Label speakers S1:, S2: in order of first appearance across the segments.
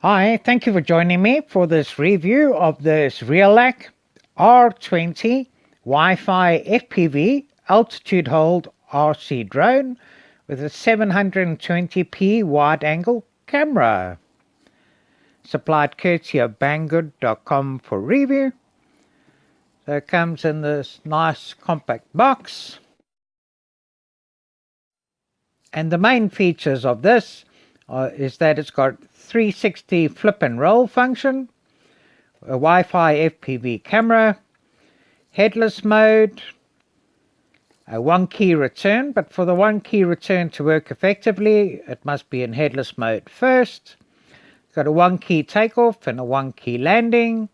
S1: Hi, thank you for joining me for this review of this Realacc R20 Wi-Fi FPV altitude hold RC drone with a 720p wide-angle camera. Supplied courtesy of Banggood.com for review. So it comes in this nice compact box. And the main features of this is that it's got 360 flip and roll function, a Wi-Fi FPV camera, headless mode, a one key return, but for the one key return to work effectively it must be in headless mode first. It's got a one key takeoff and a one key landing,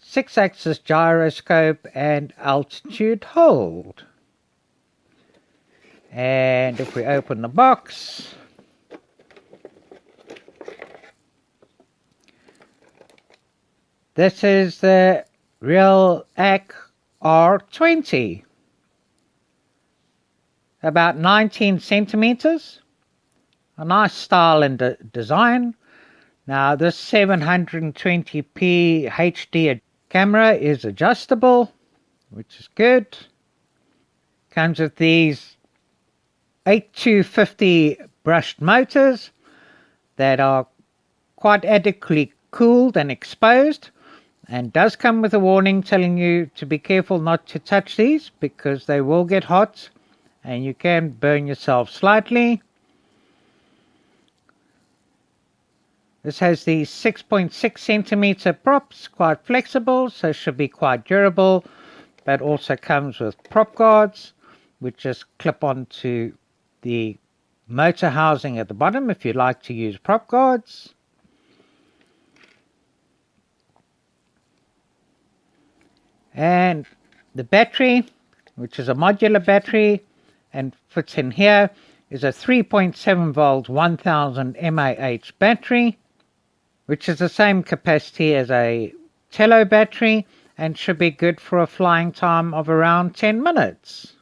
S1: 6-axis gyroscope and altitude hold. And if we open the box, this is the Realacc R20, about 19 centimeters, a nice style and design. Now this 720p HD camera is adjustable, which is good. Comes with these 8250 brushed motors that are quite adequately cooled and exposed, and does come with a warning telling you to be careful not to touch these because they will get hot and you can burn yourself slightly. This has these 6.6 centimeter props, quite flexible, so should be quite durable, but also comes with prop guards which just clip onto the motor housing at the bottom if you like to use prop guards. And the battery, which is a modular battery and fits in here, is a 3.7 volt 1000 mAh battery, which is the same capacity as a Tello battery and should be good for a flying time of around 10 minutes.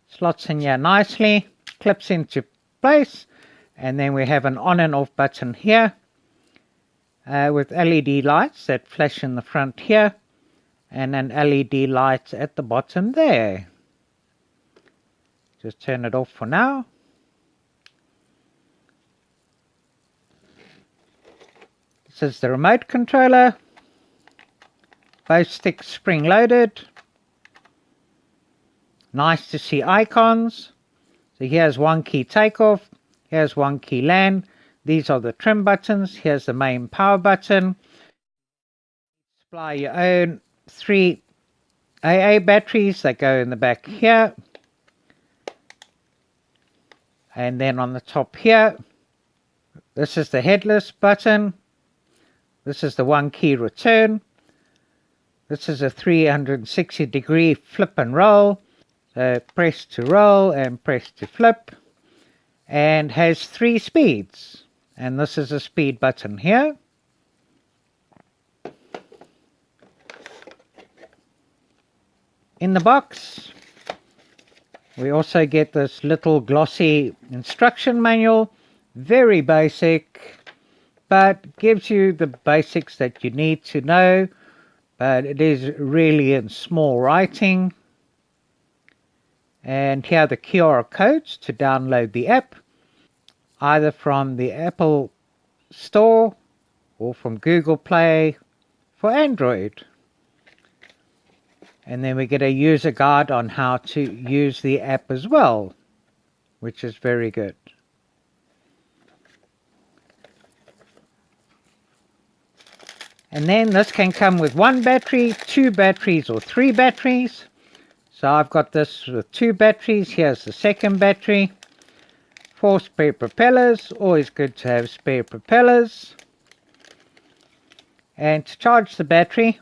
S1: Slots in here nicely, clips into place, and then we have an on and off button here with LED lights that flash in the front here and an LED light at the bottom there. Just turn it off for now. This is the remote controller, both sticks spring loaded. Nice to see icons. So here's one key takeoff, here's one key land, these are the trim buttons, here's the main power button. Supply your own 3 AA batteries that go in the back here, and then on the top here, this is the headless button, this is the one key return, this is a 360-degree flip and roll, so press to roll and press to flip, and has 3 speeds, and this is a speed button here. In the box we also get this little glossy instruction manual, very basic, but gives you the basics that you need to know, but it is really in small writing. And here are the QR codes to download the app, either from the Apple Store or from Google Play for Android. And then we get a user guide on how to use the app as well, which is very good. And then this can come with 1 battery, 2 batteries or 3 batteries. So I've got this with 2 batteries. Here's the second battery. 4 spare propellers, always good to have spare propellers. And to charge the battery,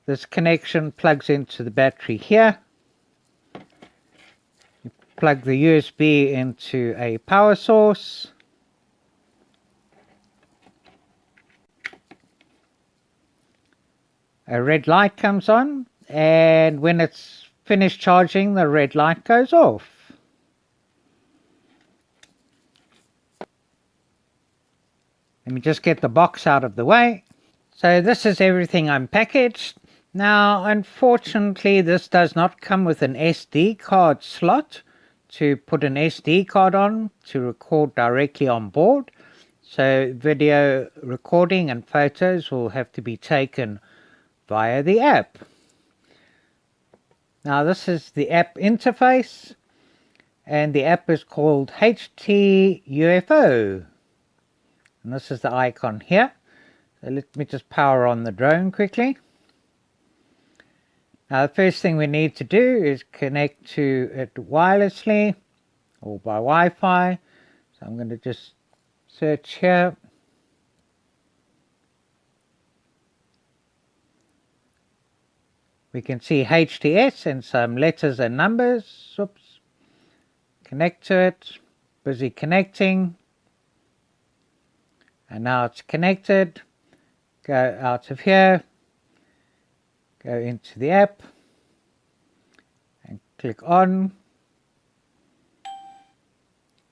S1: this connection plugs into the battery here. You plug the USB into a power source. A red light comes on, and when it's finished charging, the red light goes off. Let me just get the box out of the way. So this is everything unpackaged. Now, unfortunately, this does not come with an SD card slot to put an SD card on to record directly on board. So video recording and photos will have to be taken via the app. Now this is the app interface, and the app is called HTUFO. And this is the icon here. So let me just power on the drone quickly. Now the first thing we need to do is connect to it wirelessly or by Wi-Fi. So I'm going to just search here. We can see HTS and some letters and numbers. Oops. Connect to it. Busy connecting. And now it's connected. Go out of here. Go into the app. And click on.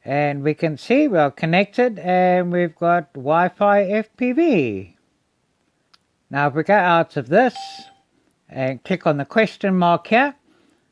S1: And we can see we are connected and we've got Wi-Fi FPV. Now if we go out of this and click on the question mark here,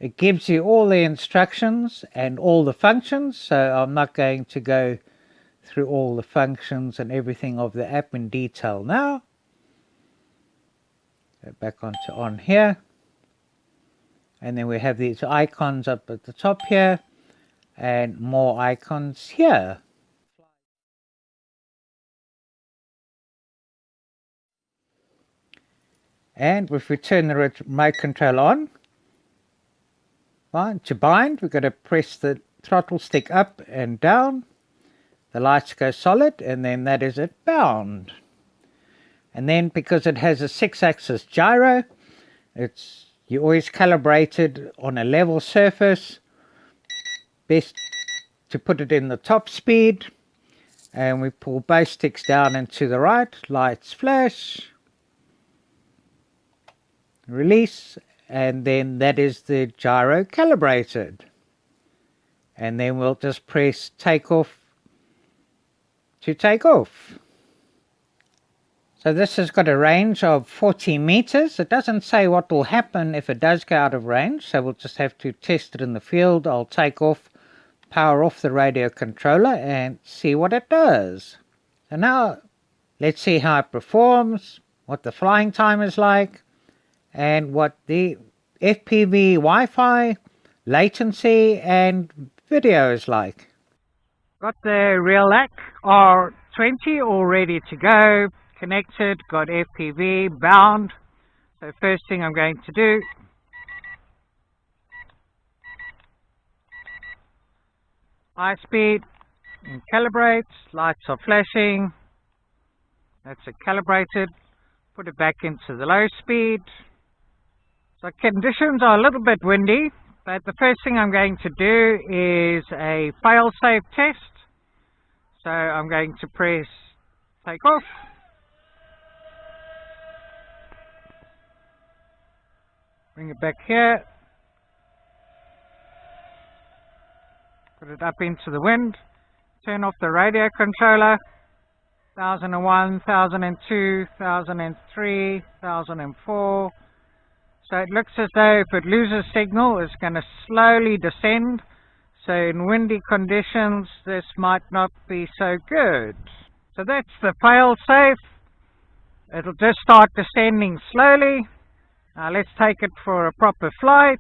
S1: it gives you all the instructions and all the functions. So I'm not going to go through all the functions and everything of the app in detail now. Go back onto on here. And then we have these icons up at the top here and more icons here. And if we turn the remote control on, to bind, we've got to press the throttle stick up and down. The lights go solid, and then that is it bound. And then because it has a 6-axis gyro, you always calibrated on a level surface. Best to put it in the top speed. And we pull both sticks down and to the right, lights flash. Release, and then that is the gyro calibrated. And then we'll just press take off to take off. So this has got a range of 40 meters. It doesn't say what will happen if it does go out of range, so we'll just have to test it in the field. I'll take off, power off the radio controller and see what it does. So now let's see how it performs, what the flying time is like, and what the FPV Wi-Fi, latency and video is like. Got the Realacc R20 all ready to go, connected, got FPV, bound. So first thing I'm going to do, high speed, and calibrate, lights are flashing, that's it calibrated, put it back into the low speed. So conditions are a little bit windy, but the first thing I'm going to do is a fail-safe test. So I'm going to press take off. Bring it back here. Put it up into the wind. Turn off the radio controller. 1001, 1002, 1003, 1004. So it looks as though if it loses signal, it's going to slowly descend. So in windy conditions, this might not be so good. So that's the fail-safe. It'll just start descending slowly. Now let's take it for a proper flight.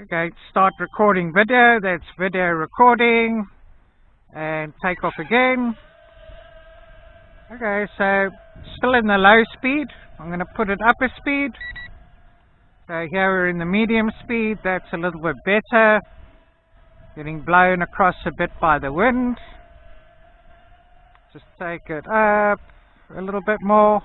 S1: Okay, start recording video. That's video recording. And take off again. Okay, so still in the low speed. I'm going to put it upper speed. So here we're in the medium speed, that's a little bit better. Getting blown across a bit by the wind. Just take it up a little bit more.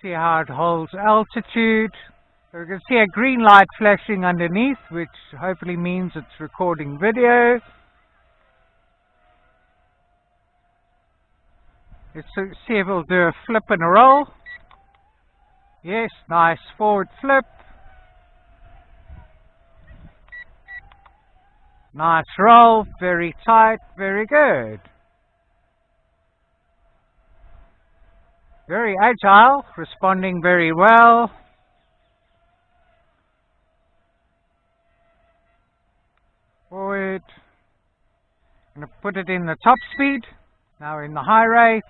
S1: See how it holds altitude. So we can see a green light flashing underneath, which hopefully means it's recording video. Let's see if it'll do a flip and a roll. Yes, nice forward flip. Nice roll, very tight, very good. very agile, responding very well. Forward. I'm going to put it in the top speed. Now in the high rate.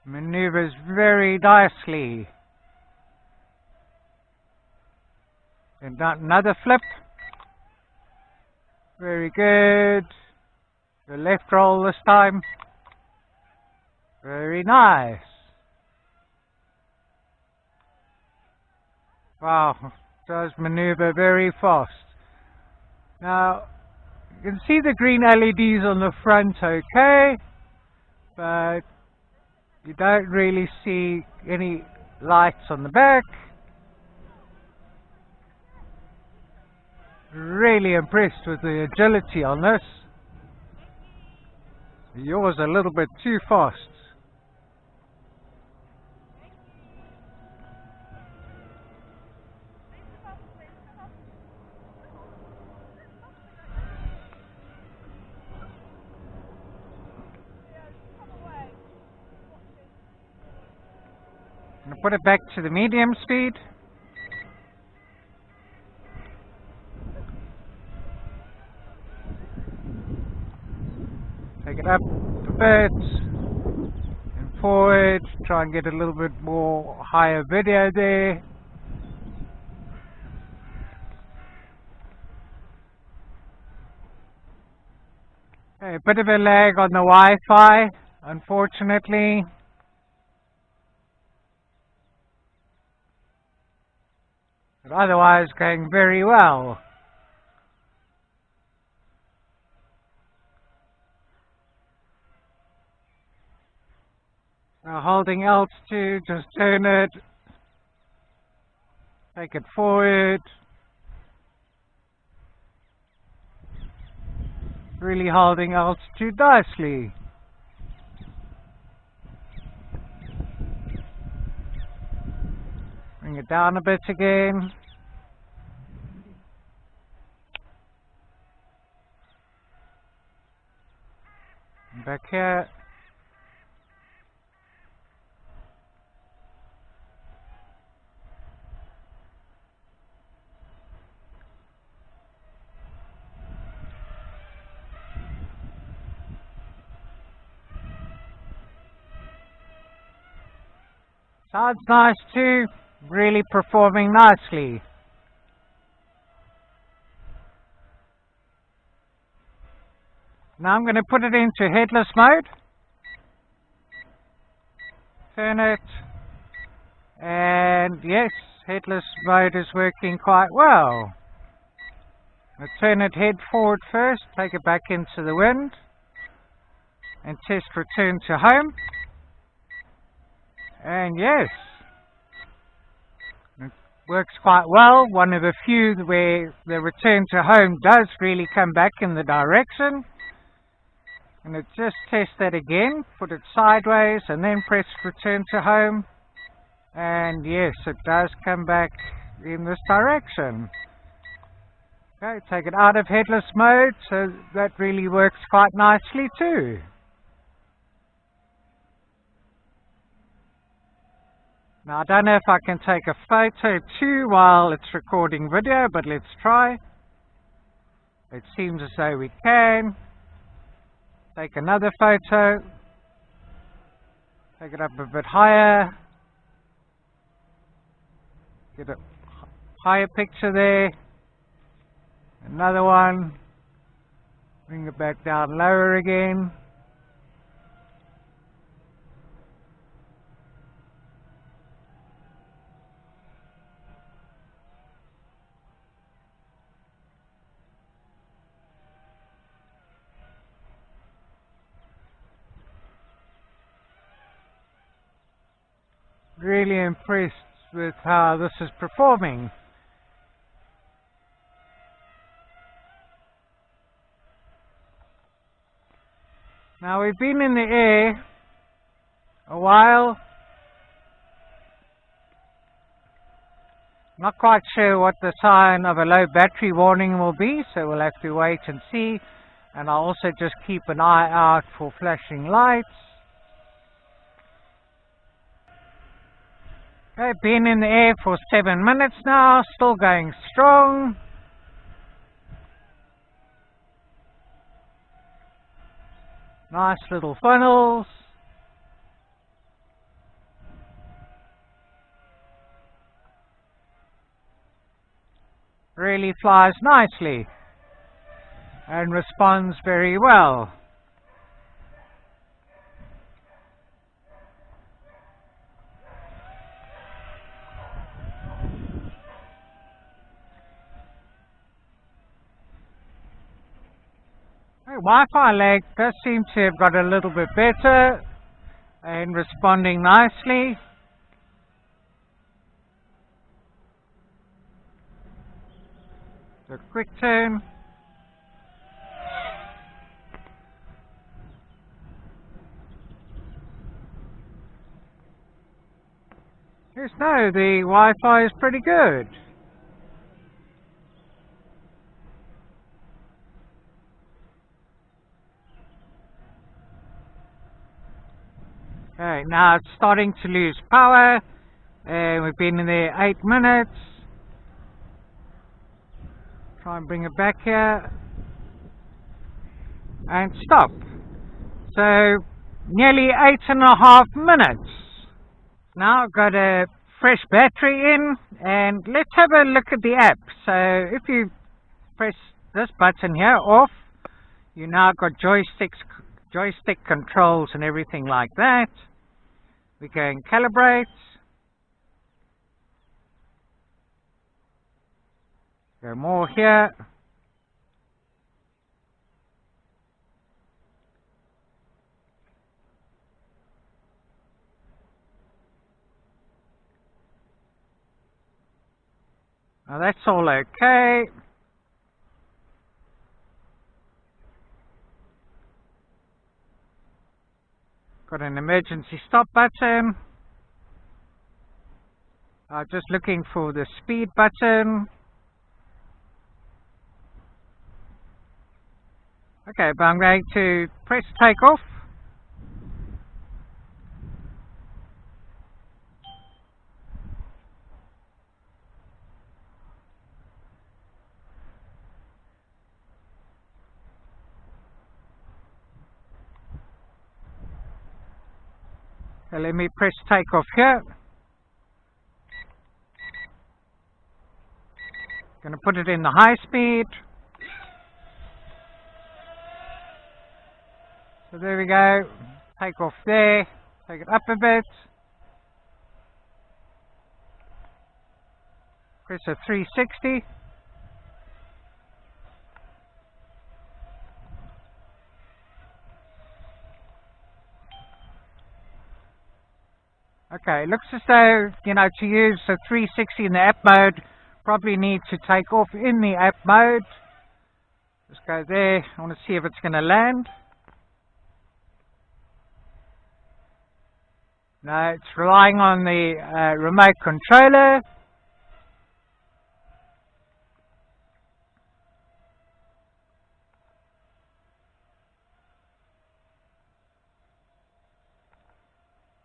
S1: Maneuvers very nicely. And another flip. Very good. The left roll this time. Very nice. Wow, does maneuver very fast. Now, you can see the green LEDs on the front okay, but you don't really see any lights on the back. Really impressed with the agility on this. Yours a little bit too fast. I'm going to put it back to the medium speed. Take it up a bit and forward. Try and get a little bit more higher video there. Okay, a bit of a lag on the Wi-Fi, unfortunately. But otherwise going very well. Now holding altitude, just turn it, take it forward. Really holding altitude nicely. Bring it down a bit again. And back here. Sounds nice too, really performing nicely. Now I'm going to put it into headless mode. Turn it. And yes, headless mode is working quite well. I'll turn it head forward first, take it back into the wind. And test return to home. And yes, it works quite well. One of the few where the return to home does really come back in the direction. And it just test that again, put it sideways and then press return to home. And yes, it does come back in this direction. Okay, take it out of headless mode, so that really works quite nicely too. Now I don't know if I can take a photo too while it's recording video, but let's try. It seems as though we can. Take another photo. Take it up a bit higher. Get a higher picture there. Another one. Bring it back down lower again. Really impressed with how this is performing. Now we've been in the air a while. Not quite sure what the sign of a low battery warning will be, so we'll have to wait and see. And I'll also just keep an eye out for flashing lights. Okay, been in the air for 7 minutes now, still going strong. Nice little funnels. Really flies nicely and responds very well. Wi-Fi lag does seem to have got a little bit better and responding nicely. So quick turn. Yes, no, the Wi-Fi is pretty good. Okay, now it's starting to lose power, and we've been in there 8 minutes. Try and bring it back here, and stop. So, nearly 8.5 minutes. Now I've got a fresh battery in, and let's have a look at the app. So, if you press this button here, off, you now got joystick controls and everything like that. We can calibrate. Go more here. Now that's all okay. Got an emergency stop button. Just looking for the speed button. Okay, but I'm going to press takeoff. Okay, let me press takeoff here. Going to put it in the high speed. So there we go. Take off there. Take it up a bit. Press a 360. Okay, it looks as though, to use the 360 in the app mode, probably need to take off in the app mode. Just go there. I want to see if it's going to land. No, it's relying on the remote controller.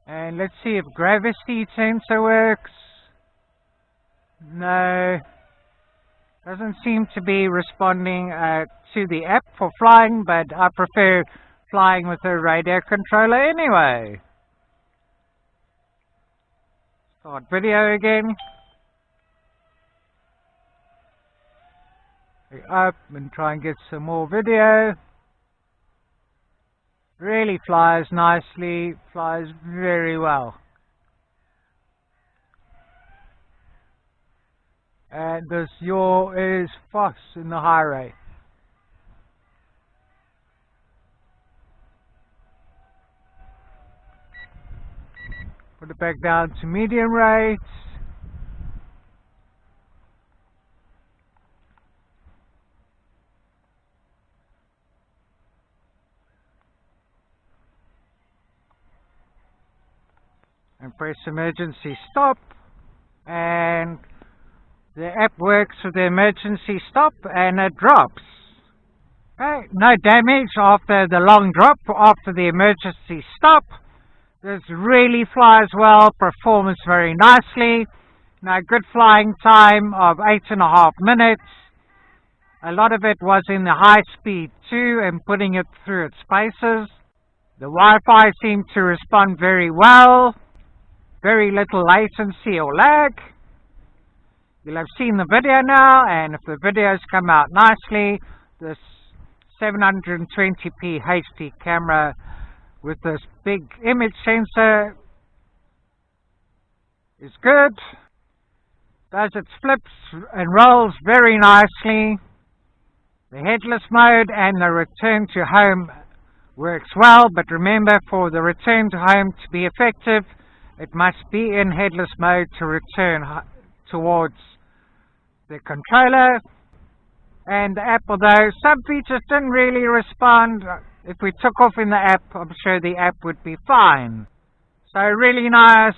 S1: And let's see if gravity sensor works. No, doesn't seem to be responding to the app for flying, but I prefer flying with a radio controller anyway. Start video again. Up and try and get some more video. Really flies nicely, flies very well. And this yaw is fast in the high rate. Put it back down to medium rates. And press emergency stop, and the app works with the emergency stop and it drops. Okay, no damage after the long drop, after the emergency stop. This really flies well, performs very nicely. Now, good flying time of 8.5 minutes. A lot of it was in the high speed too and putting it through its paces. The Wi-Fi seemed to respond very well. Very little latency or lag. You'll have seen the video now, and if the videos come out nicely, this 720p HD camera with this big image sensor is good. Does its flips and rolls very nicely. The headless mode and the return to home works well, but remember, for the return to home to be effective, it must be in headless mode to return towards the controller. And the app, although some features didn't really respond, if we took off in the app, I'm sure the app would be fine. So really nice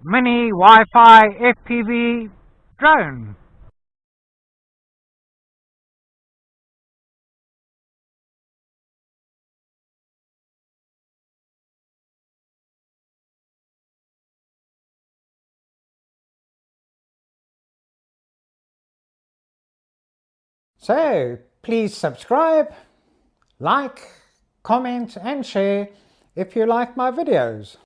S1: mini Wi-Fi FPV drone. So please subscribe, like, comment and share if you like my videos.